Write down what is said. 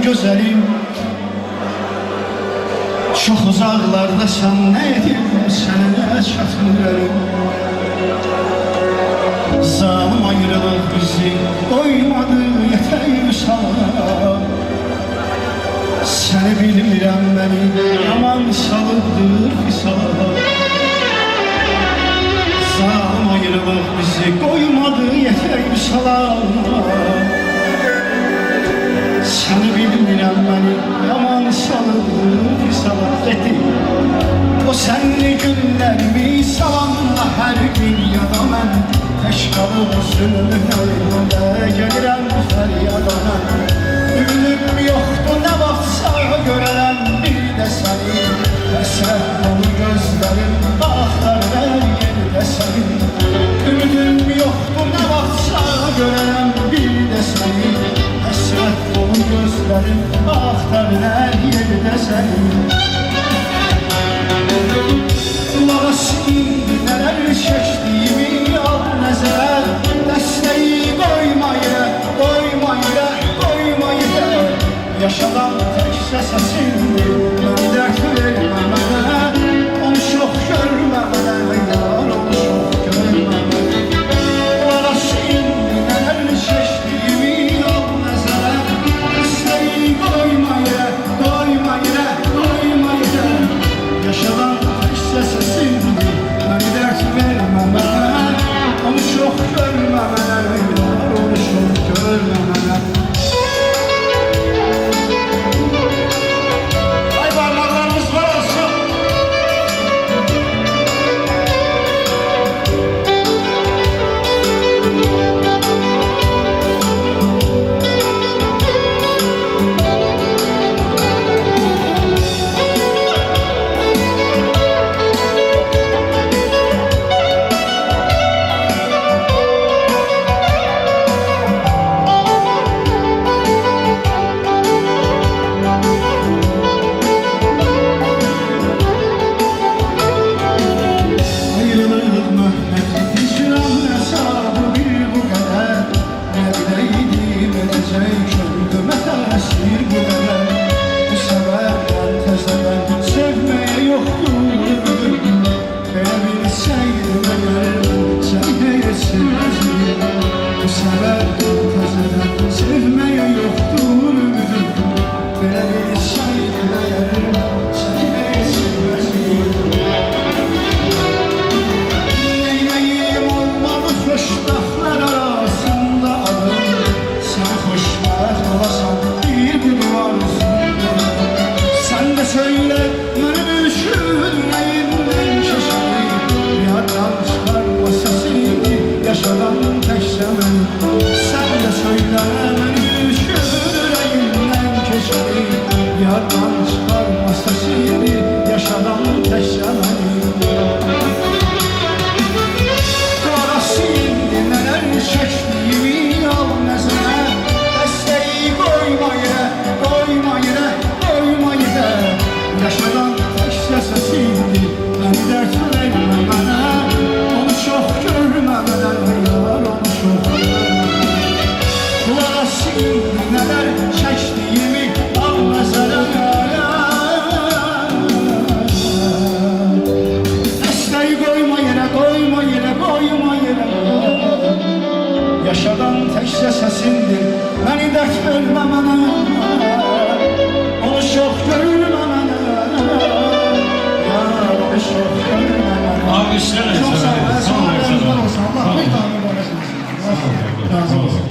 gözəlim, çox uzaqlardasan, nə edim sənə çatmıram. Zalım ayrılıq bizi qoymadı yetək misala. Səni bilmirəm, məni yaman salıbdır fisala. Zalım ayrılıq bizi qoymadı yetək misala. Səni bilmirəm, məni yaman salıbdır fisala. O sənli günlərimi salamla hər gün yada mən. Tək qalıb zülmün önündə gəlirəm fəryada mən. Ümidім yoxdur nə vaxtsa görərəm bir də səni. Həsrət dolu gözlərim axtarır yerdə səni. Ümidім yoxdur nə vaxtsa görərəm bir də səni. Həsrət dolu gözlərim axtarır yerdə səni. Qulaq indi nələr çəkdiyimi al nəzərə. Dəstəyi qoyma yerə, qoyma yerə, qoyma yerə. Yaşadan təkcə səsindir, məni dərd vermə mənə. Onu çox görmə mənə, yar onu çox görmə mənə. Qulaq indi nələr çəkdiyimi al nəzərə. Dəstəyi qoyma yerə, qoyma yerə, qoyma yerə. Yaşadan səsindir, məni dərd vermə mənə. Onu çox görmə mənə, yar onu çox görmə mənə. Ay barmaqlarımız var olsun. Yaşadan təkcə səsindir, məni dərd vermə mənə. Onu çox görmə mənə, yar onu çox görmə mənə. Alkışlar. Çok sağ olun. Allah bir tane var. Razı olsun.